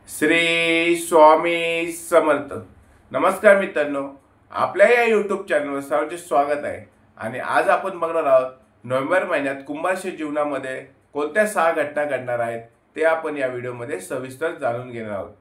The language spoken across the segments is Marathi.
श्री स्वामी समर्थ. नमस्कार मित्रांनो, आपल्या या यूट्यूब चॅनलवर सर्वांचे स्वागत आहे. आणि आज आपण बघणार आहोत नोव्हेंबर महिन्यात कुंभ राशी जीवनामध्ये कोणत्या 6 घटना घडणार आहेत ते आपण या व्हिडिओमध्ये सविस्तर जाणून घेणार आहोत.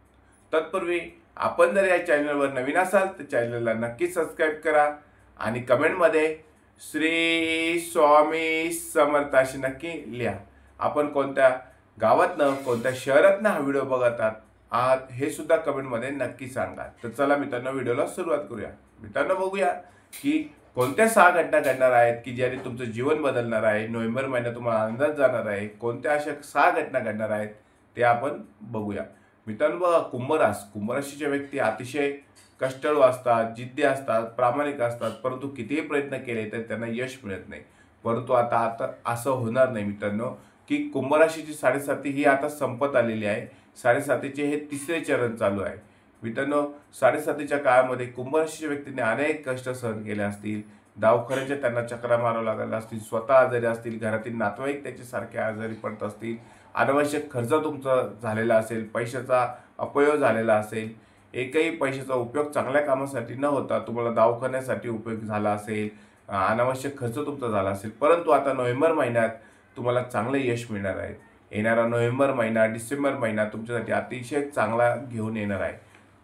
तत्पूर्वी आपण जर या चॅनलवर नवीन असाल तर चॅनलला नक्की सबस्क्राईब करा आणि कमेंटमध्ये श्री स्वामी समर्थ अशी नक्की लिहा. आपण कोणत्या गावातनं कोणत्या शहरातनं हा व्हिडिओ बघत आहात हे सुद्धा कमेंटमध्ये नक्की सांगा. तर चला मित्रांनो, व्हिडिओला सुरुवात करूया. मित्रांनो, बघूया की कोणत्या 6 घटना घडणार आहेत की ज्याने तुमचं जीवन बदलणार आहे. नोव्हेंबर महिन्यात तुम्हाला आनंदात जाणार आहे. कोणत्या अशा 6 घटना घडणार आहेत ते आपण बघूया. मित्रांनो, बघा, कुंभ राशीच्या व्यक्ती अतिशय कष्टाळू असतात, जिद्दी असतात, प्रामाणिक असतात, परंतु कितीही प्रयत्न केले तर त्यांना यश मिळत नाही. परंतु आता असं होणार नाही मित्रांनो, की कुंभ राशीची 7.5 ही आता संपत आलेली आहे. 7.5चे हे 3रे चरण चालू आहे. मित्रांनो, 7.5च्या काळामध्ये कुंभ राशीच्या व्यक्तीने अनेक कष्ट सहन केले असतील. दवाखान्याच्या त्यांना चक्रा माराव्या लागल्या असतील, स्वतः आजारी असतील, घरातील नातेवाईक त्याचे सारखे आजारी पडत असतील, अनावश्यक खर्च तुमचा झालेला असेल, पैशाचा अपव्यय झालेला असेल, एकही पैशाचा उपयोग चांगल्या कामासाठी न होता तुम्हाला दवाखान्यासाठी उपयोग झाला असेल, अनावश्यक खर्च तुमचा झाला असेल. परंतु आता नोव्हेंबर महिन्यात तुम्हाला चांगले यश मिळणार आहे. येणारा नोव्हेंबर महिना, डिसेंबर महिना तुमच्यासाठी अतिशय चांगला घेऊन येणार आहे.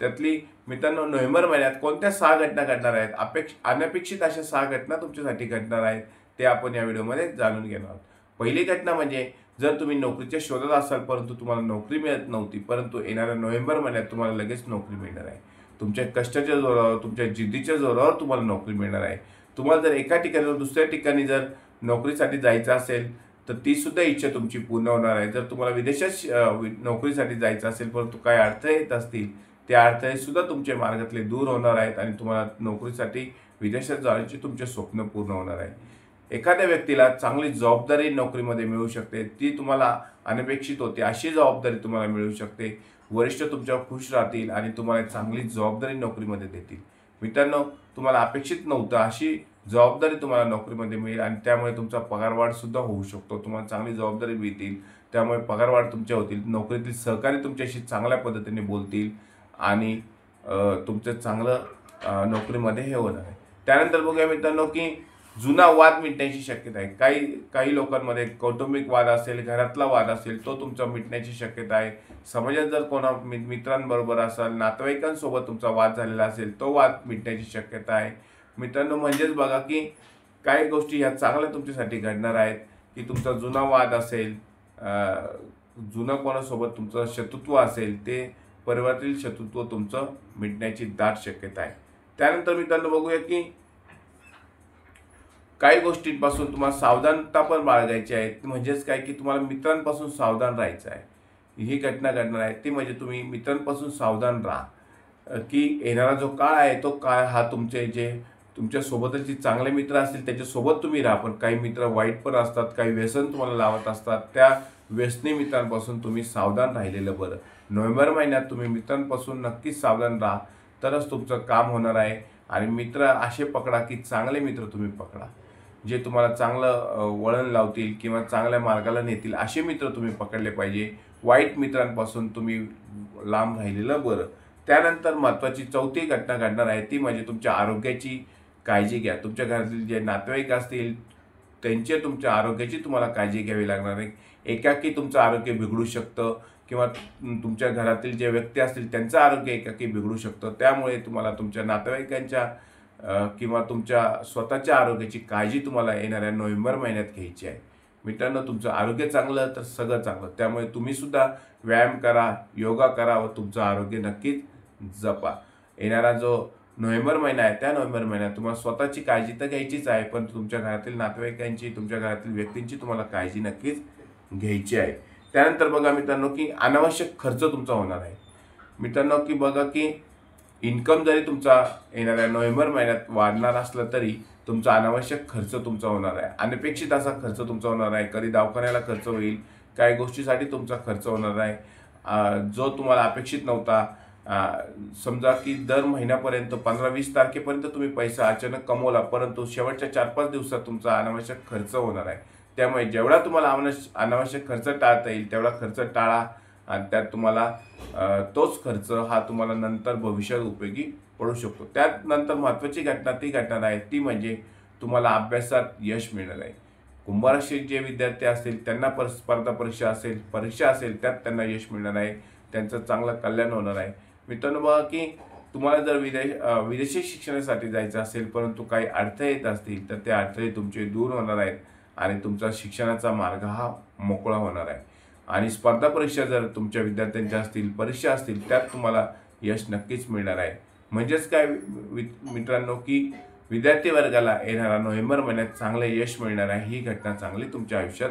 त्यातली मित्रांनो, नोव्हेंबर महिन्यात कोणत्या 6 घटना घडणार आहेत, अनपेक्षित अशा 6 घटना तुमच्यासाठी घडणार आहेत ते आपण या व्हिडिओमध्ये जाणून घेणार आहोत. पहिली घटना म्हणजे, जर तुम्ही नोकरीच्या शोधात असाल परंतु तुम्हाला नोकरी मिळत नव्हती, परंतु येणाऱ्या नोव्हेंबर महिन्यात तुम्हाला लगेच नोकरी मिळणार आहे. तुमच्या कष्टाच्या जोरावर, तुमच्या जिद्दीच्या जोरावर तुम्हाला नोकरी मिळणार आहे. तुम्हाला जर एका ठिकाणी दुसऱ्या ठिकाणी जर नोकरीसाठी जायचं असेल तर ती सुद्धा इच्छा तुमची पूर्ण होणार आहे. जर तुम्हाला विदेशात नोकरीसाठी जायचं असेल परंतु काही अडथळे येत असतील, ते अडथळे सुद्धा तुमच्या मार्गातले दूर होणार आहेत आणि तुम्हाला नोकरीसाठी विदेशात जाण्याची तुमचे स्वप्न पूर्ण होणार आहे. एखाद्या व्यक्तीला चांगली जबाबदारी नोकरीमध्ये मिळू शकते, ती तुम्हाला अनपेक्षित होते अशी जबाबदारी तुम्हाला मिळू शकते. वरिष्ठ तुमच्यावर खुश राहतील आणि तुम्हाला चांगली जबाबदारी नोकरीमध्ये देतील. मित्रांनो, तुम्हाला अपेक्षित नव्हतं अशी जबाबदारी तुम्हाला नोकरीमध्ये मिळेल आणि त्यामुळे तुमचा पगारवाढ सुद्धा होऊ शकतो. तुम्हाला चांगली जबाबदारी मिळतील, त्यामुळे पगारवाढ तुमच्या होतील. नोकरीतील सहकारी तुमच्याशी चांगल्या पद्धतीने बोलतील आणि तुमचं चांगलं नोकरीमध्ये हे होणार आहे. त्यानंतर बघूया मित्रांनो की जुना वाद मिटण्याची शक्यता आहे. काही लोकांमध्ये कौटुंबिक वाद असेल, घरातला वाद असेल, तो तुमचा मिटण्याची शक्यता आहे. समाजात जर कोणा मित्रांबरोबर असाल, नातेवाईकांसोबत तुमचा वाद झालेला असेल, तो वाद मिटण्याची शक्यता आहे. मित्रांनो, म्हणजेच बघा की काही गोष्टी ह्या चांगल्या तुमच्यासाठी घडणार आहेत की तुमचा जुना वाद असेल, जुनं कोणासोबत तुमचं शत्रुत्व असेल, ते परिवारातील शत्रुत्व तुमचं मिटण्याची दाट शक्यता आहे. त्यानंतर मित्रांनो, बघूया की काही गोष्टींपासून तुम्हाला सावधानता पण बाळगायची आहे. म्हणजेच काय की तुम्हाला मित्रांपासून सावधान राहायचं आहे. ही घटना घडणार आहे ती म्हणजे तुम्ही मित्रांपासून सावधान राहा की येणारा जो काळ आहे तो काळ हा तुमच्या सोबतचे चांगले मित्र असतील त्याच्यासोबत तुम्ही राहा. पण काही मित्र वाईट पण असतात, काही व्यसन तुम्हाला लावत असतात. त्या व्यसनी मित्रांपासून तुम्ही सावधान राहिलेलं बरं. नोव्हेंबर महिन्यात तुम्ही मित्रांपासून नक्कीच सावधान राहा, तरच तुमचं काम होणार आहे. आणि मित्र असे पकडा की चांगले मित्र तुम्ही पकडा, जे तुम्हाला चांगलं वळण लावतील किंवा चांगल्या मार्गाला नेतील असे मित्र तुम्ही पकडले पाहिजे. वाईट मित्रांपासून तुम्ही लांब राहिलेलं बरं. त्यानंतर महत्त्वाची 4थी घटना घडणार आहे ती म्हणजे तुमच्या आरोग्याची काळजी घ्या. तुमच्या घरातील जे नातेवाईक असतील तुमच्या आरोग्याची तुम्हाला काळजी घ्यावी लागणार आहे. एकाकी तुमचं आरोग्य बिघडू शकतं किंवा तुमच्या घरातील जे व्यक्ती असतील त्यांचं आरोग्य एकाकी बिघडू शकतं. त्यामुळे तुम्हाला तुमच्या नातेवाईकांच्या किंवा तुमच्या स्वतःच्या आरोग्याची काळजी तुम्हाला येणाऱ्या नोव्हेंबर महिन्यात घ्यायची आहे. मित्रांनो, तुमचं आरोग्य चांगलं तर सगळं चांगलं. त्यामुळे तुम्ही सुद्धा व्यायाम करा, योगा करा व तुमचं आरोग्य नक्कीच जपा. येणारा जो नोव्हेंबर महिना आहे त्या नोव्हेंबर महिन्यात तुम्हाला स्वतःची काळजी तर घ्यायचीच आहे, पण तुमच्या घरातील नातेवाईकांची, तुमच्या घरातील व्यक्तींची तुम्हाला काळजी नक्कीच घ्यायची आहे. त्यानंतर बघा मित्रांनो की अनावश्यक खर्च तुमचा होणार आहे. मित्रांनो की बघा की इन्कम जरी तुमचा येणाऱ्या नोव्हेंबर महिन्यात वाढणार असलं तरी तुमचा अनावश्यक खर्च तुमचा होणार आहे. अनपेक्षित असा खर्च तुमचा होणार आहे. कधी दवाखान्याला खर्च होईल, काही गोष्टीसाठी तुमचा खर्च होणार आहे जो तुम्हाला अपेक्षित नव्हता. समजा की दर महिन्यापर्यंत 15-20 तारखेपर्यंत तुम्ही पैसा अचानक कमवला, परंतु शेवटच्या 4-5 दिवसात तुमचा अनावश्यक खर्च होणार आहे. त्यामुळे जेवढा तुम्हाला अनावश्यक खर्च टाळता येईल तेवढा खर्च टाळा आणि त्यात तुम्हाला तोच खर्च हा तुम्हाला नंतर भविष्यात उपयोगी पडू शकतो। त्यानंतर महत्त्वाची घटना ती घटना आहे ती म्हणजे तुम्हाला अभ्यासात यश मिळणार आहे। कुंभ राशीचे जे विद्यार्थी असतील त्यांना स्पर्धा परीक्षा असेल त्यात त्यांना यश मिळणार आहे, त्यांचं चांगलं कल्याण होणार आहे। मित्रांनो बघा की तुम्हाला जर विदेशी शिक्षणासाठी जायचं असेल परंतु काही अडथळे येत असतील तर ते अडथळे तुमचे दूर होणार आहेत आणि तुमचा शिक्षणाचा मार्ग हा मोकळा होणार आहे। आणि स्पर्धा परीक्षा जर तुमच्या विद्यार्थ्यांच्या असतील, परीक्षा असतील त्यात तुम्हाला यश नक्कीच मिळणार आहे। म्हणजेच काय मित्रांनो की विद्यार्थी वर्गाला येणारा नोव्हेंबर महिन्यात चांगले यश मिळणार आहे, ही घटना चांगली तुमच्या आयुष्यात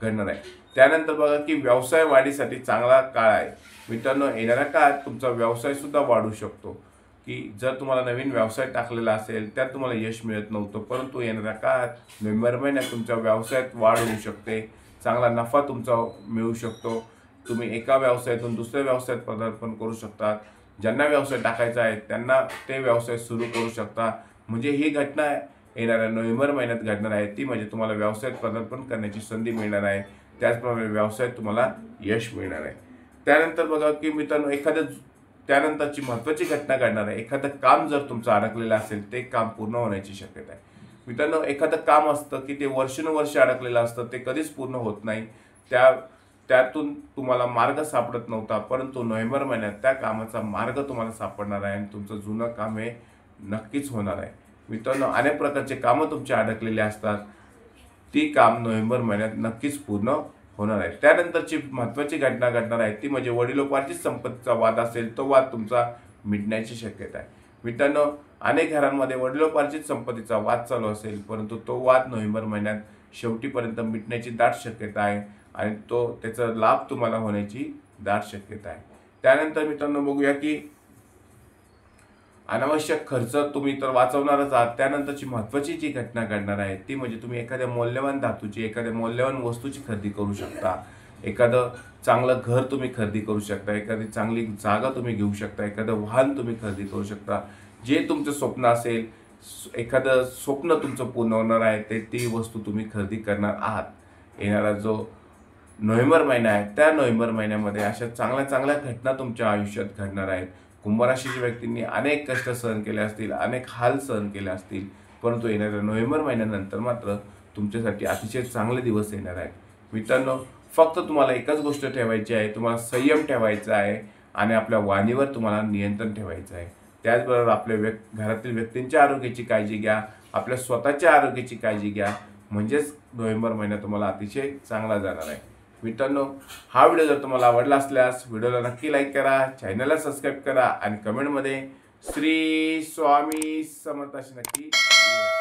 घडणार आहे। त्यानंतर बघा की व्यवसाय वाढीसाठी चांगला काळ आहे। मित्रांनो येणाऱ्या काळात तुमचा व्यवसाय सुद्धा वाढू शकतो की जर तुम्हाला नवीन व्यवसाय टाकलेला असेल त्यात तुम्हाला यश मिळत नव्हतं परंतु येणाऱ्या काळात नोव्हेंबर महिन्यात तुमच्या व्यवसायात वाढ होऊ शकते, चांगला नफा तुमचा मिळू शकतो। तुम्ही एका व्यवसायातून दुसऱ्या व्यवसायात पदार्पण करू शकता। ज्यांना व्यवसाय टाकायचा आहे त्यांना ते व्यवसाय सुरू करू शकता। म्हणजे ही घटना येणाऱ्या नोव्हेंबर महिन्यात घडणार आहे ती म्हणजे तुम्हाला व्यवसायात पदार्पण करण्याची संधी मिळणार आहे, त्याचप्रमाणे व्यवसायात तुम्हाला यश मिळणार आहे। त्यानंतर बघा की मित्रांनो त्यानंतरची महत्त्वाची घटना घडणार आहे, एखादं काम जर तुमचं अडकलेलं असेल ते काम पूर्ण होण्याची शक्यता आहे। मित्रांनो एखादं काम असतं की ते वर्षानुवर्ष अडकलेलं असतं, ते कधीच पूर्ण होत नाही, त्यातून तुम्हाला मार्ग सापडत नव्हता परंतु नोव्हेंबर महिन्यात त्या कामाचा मार्ग तुम्हाला सापडणार आहे आणि तुमचं जुनं काम हे नक्कीच होणार आहे। मित्रांनो अनेक प्रकारचे कामं तुमचे अडकलेले असतात, ती काम नोव्हेंबर महिन्यात नक्कीच पूर्ण होणार आहे। त्यानंतरची महत्त्वाची घटना घडणार आहे ती म्हणजे वडिलोपार्जित संपत्तीचा वाद असेल तो वाद तुमचा मिटण्याची शक्यता आहे। मित्रांनो अनेक घरांमध्ये वडिलोपार्जित संपत्तीचा वाद चालू असेल परंतु तो वाद नोव्हेंबर महिन्यात शेवटीपर्यंत मिटण्याची दाट शक्यता आहे आणि त्याचा लाभ तुम्हाला होण्याची दाट शक्यता आहे। त्यानंतर मित्रांनो बघूया की अनावश्यक खर्च तुम्ही तर वाचवणारच आहात। त्यानंतरची महत्त्वाची जी घटना घडणार आहे ती म्हणजे तुम्ही एखाद्या मौल्यवान धातूची, एखाद्या मौल्यवान वस्तूची खरेदी करू शकता, एखादं चांगलं घर तुम्ही खरेदी करू शकता, एखादी चांगली जागा तुम्ही घेऊ शकता, एखादं वाहन तुम्ही खरेदी करू शकता। जे तुमचं स्वप्न असेल, एखादं स्वप्न तुमचं पूर्ण होणार आहे ती वस्तू तुम्ही खरेदी करणार आहात। येणारा जो नोव्हेंबर महिना आहे त्या नोव्हेंबर महिन्यामध्ये अशा चांगल्या घटना तुमच्या आयुष्यात घडणार आहेत। कुंभ राशीच्या व्यक्तींनी अनेक कष्ट सहन केले असतील, अनेक हाल सहन केले असतील परंतु येणाऱ्या नोव्हेंबर महिन्यानंतर मात्र तुमच्यासाठी अतिशय चांगले दिवस येणार आहेत। मित्रांनो फक्त तुम्हाला एकच गोष्ट ठेवायची आहे, तुम्हाला संयम ठेवायचा आहे आणि आपल्या वाणीवर तुम्हाला नियंत्रण ठेवायचं आहे। त्याचबरोबर आपल्या घरातील व्यक्तींच्या आरोग्याची काळजी घ्या, आपल्या स्वतःच्या आरोग्याची काळजी घ्या, म्हणजेच नोव्हेंबर महिना तुम्हाला अतिशय चांगला जाणार आहे। मित्रांनो हा व्हिडिओ जर तुम्हाला आवडला असल्यास व्हिडिओला नक्की लाईक करा, चॅनलला सबस्क्राईब करा आणि कमेंटमध्ये श्री स्वामी समर्थ अशी नक्की लिहा।